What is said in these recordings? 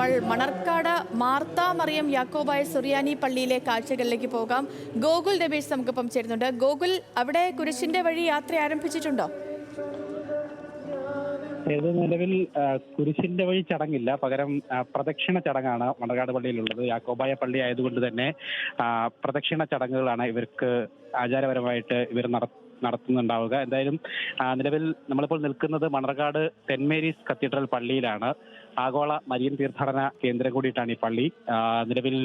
നമ്മൾ മണർക്കാട് മാർത്താ മറിയം യാക്കോബായ സുറിയാനി പള്ളിയിലെ കാഴ്ചകളിലേക്ക് പോകാം. ഗോകുൽ രമേശ് നമുക്കൊപ്പം ചേരുന്നുണ്ട്. ഗോകുൽ, അവിടെ കുരിശിന്റെ വഴി യാത്ര ആരംഭിച്ചിട്ടുണ്ടോ? ഇത് നിലവിൽ കുരിശിന്റെ വഴി ചടങ്ങില്ല, പകരം പ്രദക്ഷിണ ചടങ്ങാണ് മണർകാട് പള്ളിയിലുള്ളത്. യാക്കോബായ പള്ളി ആയതുകൊണ്ട് തന്നെ പ്രദക്ഷിണ ചടങ്ങുകളാണ് ഇവർക്ക് ആചാരപരമായിട്ട് ഇവർ നടത്തുന്നുണ്ടാവുക. എന്തായാലും നിലവിൽ നമ്മളിപ്പോൾ നിൽക്കുന്നത് മണർകാട് സെന്റ് മേരീസ് കത്തീഡ്രൽ പള്ളിയിലാണ്. ആഗോള മരിയൻ തീർത്ഥാടന കേന്ദ്രം കൂടിയിട്ടാണ് ഈ പള്ളി. നിലവിൽ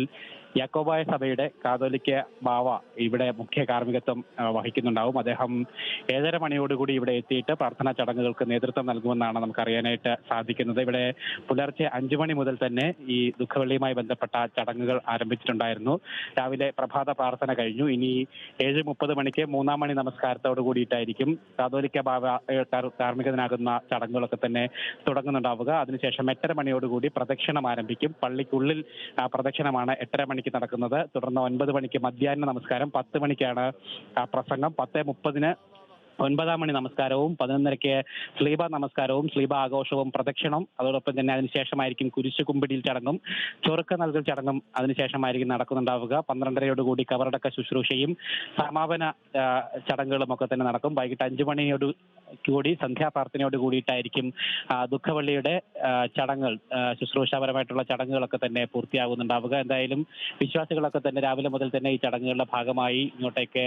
യാക്കോബായ സഭയുടെ കാതോലിക്ക ബാവ ഇവിടെ മുഖ്യ കാർമ്മികത്വം വഹിക്കുന്നുണ്ടാവും. അദ്ദേഹം 7:30 മണിയോടുകൂടി ഇവിടെ എത്തിയിട്ട് പ്രാർത്ഥനാ ചടങ്ങുകൾക്ക് നേതൃത്വം നൽകുമെന്നാണ് നമുക്ക് അറിയാനായിട്ട് സാധിക്കുന്നത്. ഇവിടെ പുലർച്ചെ 5 മണി മുതൽ തന്നെ ഈ ദുഃഖവെള്ളിയുമായി ബന്ധപ്പെട്ട ചടങ്ങുകൾ ആരംഭിച്ചിട്ടുണ്ടായിരുന്നു. രാവിലെ പ്രഭാത പ്രാർത്ഥന കഴിഞ്ഞു. ഇനി 7:30 മണിക്ക് 3-ാം മണി നമസ്കാരത്തോടു കൂടിയിട്ടായിരിക്കും കാതോലിക്ക ബാവ കാർമ്മികനാകുന്ന ചടങ്ങുകളൊക്കെ തന്നെ തുടങ്ങുന്നുണ്ടാവുക. അതിനുശേഷം 8:30 മണിയോടുകൂടി പ്രദക്ഷിണം ആരംഭിക്കും. പള്ളിക്കുള്ളിൽ പ്രദക്ഷിണമാണ് 8:30 മണിക്ക് നടക്കുന്നത്. തുടർന്ന് 9 മണിക്ക് മധ്യാഹ്ന നമസ്കാരം, 10 മണിക്കാണ് പ്രസംഗം, 10:30 9-ാം മണി നമസ്കാരവും 11:30 സ്ലീബ നമസ്കാരവും സ്ലീബ ആഘോഷവും പ്രദക്ഷിണം. അതോടൊപ്പം തന്നെ അതിനുശേഷമായിരിക്കും കുരിശ് കുമ്പിടിയിൽ ചടങ്ങും ചൊറുക്ക നൽകൽ ചടങ്ങും അതിനുശേഷമായിരിക്കും നടക്കുന്നുണ്ടാവുക. 12:30 കബറടക്ക ശുശ്രൂഷയും സമാപന ചടങ്ങുകളും ഒക്കെ തന്നെ നടക്കും. വൈകിട്ട് 5 മണിയോട് കൂടി സന്ധ്യാപ്രാർത്ഥനയോട് കൂടിയിട്ടായിരിക്കും ദുഃഖവെള്ളിയുടെ ചടങ്ങുകൾ, ശുശ്രൂഷാപരമായിട്ടുള്ള ചടങ്ങുകളൊക്കെ തന്നെ പൂർത്തിയാകുന്നുണ്ടാവുക. എന്തായാലും വിശ്വാസികളൊക്കെ തന്നെ രാവിലെ മുതൽ തന്നെ ഈ ചടങ്ങുകളുടെ ഭാഗമായി ഇങ്ങോട്ടേക്ക്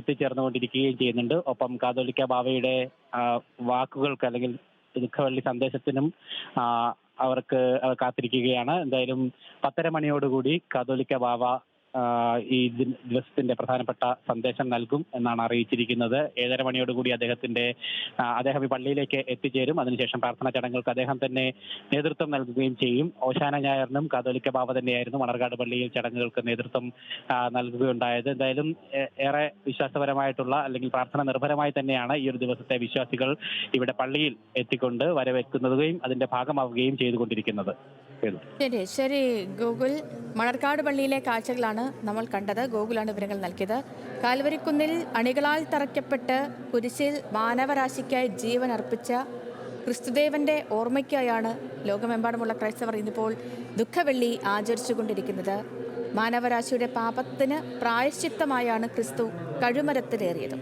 എത്തിച്ചേർന്നുകൊണ്ടിരിക്കുകയും ചെയ്യുന്നുണ്ട്. ഒപ്പം കാതോലിക്ക ബാവയുടെ വാക്കുകൾക്ക് അല്ലെങ്കിൽ ദുഃഖവെള്ളി സന്ദേശത്തിനും അവർക്ക് കാത്തിരിക്കുകയാണ്. എന്തായാലും 10:30 മണിയോടുകൂടി കാതോലിക്ക ബാവ ഈ ദിവസത്തിന്റെ പ്രധാനപ്പെട്ട സന്ദേശം നൽകും എന്നാണ് അറിയിച്ചിരിക്കുന്നത്. 7:30 മണിയോടുകൂടി അദ്ദേഹം ഈ പള്ളിയിലേക്ക് എത്തിച്ചേരും. അതിനുശേഷം പ്രാർത്ഥനാ ചടങ്ങുകൾക്ക് അദ്ദേഹം തന്നെ നേതൃത്വം നൽകുകയും ചെയ്യും. ഓശാന ഞായറിനും കാതോലിക്ക ബാവ തന്നെയായിരുന്നു മണർകാട് പള്ളിയിൽ ചടങ്ങുകൾക്ക് നേതൃത്വം നൽകുകയുണ്ടായത്. എന്തായാലും ഏറെ വിശ്വാസപരമായിട്ടുള്ള അല്ലെങ്കിൽ പ്രാർത്ഥന നിർഭരമായി തന്നെയാണ് ഈ ഒരു ദിവസത്തെ വിശ്വാസികൾ ഇവിടെ പള്ളിയിൽ എത്തിക്കൊണ്ട് വരവേൽക്കുന്നതുകയും അതിന്റെ ഭാഗമാവുകയും ചെയ്തുകൊണ്ടിരിക്കുന്നത്. ശരി ഗോകുൽ, മണർക്കാട് പള്ളിയിലെ കാഴ്ചകളാണ് നമ്മൾ കണ്ടത്. ഗോകുലാണ് വിവരങ്ങൾ നൽകിയത്. കാൽവരിക്കുന്നിൽ അണികളാൽ തറയ്ക്കപ്പെട്ട് കുരിശിൽ മാനവരാശിക്കായി ജീവൻ അർപ്പിച്ച ക്രിസ്തുദേവന്റെ ഓർമ്മയ്ക്കായാണ് ലോകമെമ്പാടുമുള്ള ക്രൈസ്തവർ ഇന്നിപ്പോൾ ദുഃഖവെള്ളി ആചരിച്ചുകൊണ്ടിരിക്കുന്നത്. മാനവരാശിയുടെ പാപത്തിന് പ്രായശ്ചിത്തമായാണ് ക്രിസ്തു കഴുമരത്തിലേറിയത്.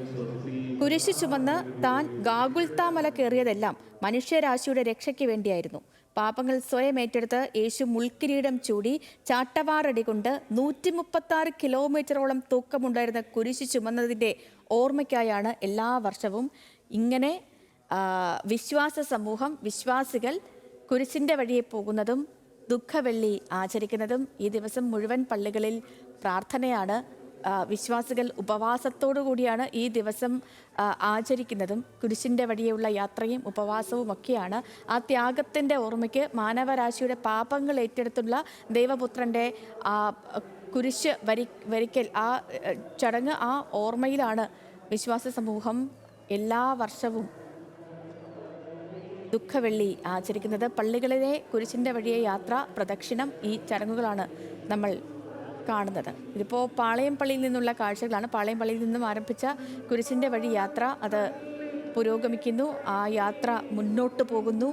കുരിശ് ചുമന്ന് താൻ ഗാഗുൽത്താ മല കയറിയതെല്ലാം മനുഷ്യരാശിയുടെ രക്ഷയ്ക്ക് വേണ്ടിയായിരുന്നു. പാപങ്ങൾ സ്വയം ഏറ്റെടുത്ത് യേശു മുൾക്കിരീടം ചൂടി ചാട്ടവാറടി കൊണ്ട് 136 കിലോമീറ്ററോളം തൂക്കമുണ്ടായിരുന്ന കുരിശ് ചുമന്നതിൻ്റെ ഓർമ്മയ്ക്കായാണ് എല്ലാ വർഷവും ഇങ്ങനെ വിശ്വാസികൾ കുരിശിൻ്റെ വഴിയെ പോകുന്നതും ദുഃഖവെള്ളി ആചരിക്കുന്നതും. ഈ ദിവസം മുഴുവൻ പള്ളികളിൽ പ്രാർത്ഥനയാണ്. വിശ്വാസികൾ ഉപവാസത്തോടു കൂടിയാണ് ഈ ദിവസം ആചരിക്കുന്നതും. കുരിശിൻ്റെ വഴിയുള്ള യാത്രയും ഉപവാസവും ഒക്കെയാണ്. ആ ത്യാഗത്തിൻ്റെ ഓർമ്മയ്ക്ക് മാനവരാശിയുടെ പാപങ്ങൾ ഏറ്റെടുത്തുള്ള ദൈവപുത്രൻ്റെ കുരിശ് വരിക്കൽ ആ ചടങ്ങ്, ആ ഓർമ്മയിലാണ് വിശ്വാസ സമൂഹം എല്ലാ വർഷവും ദുഃഖവെള്ളി ആചരിക്കുന്നത്. പള്ളികളിലെ കുരിശിൻ്റെ വഴിയെ യാത്ര, പ്രദക്ഷിണം, ഈ ചടങ്ങുകളാണ് നമ്മൾ കാണുന്നത്. ഇതിപ്പോൾ പാളയം പള്ളിയിൽ നിന്നുള്ള കാഴ്ചകളാണ്. പാളയം പള്ളിയിൽ നിന്നും ആരംഭിച്ച കുരിശിൻ്റെ വഴി യാത്ര അത് പുരോഗമിക്കുന്നു. ആ യാത്ര മുന്നോട്ട് പോകുന്നു.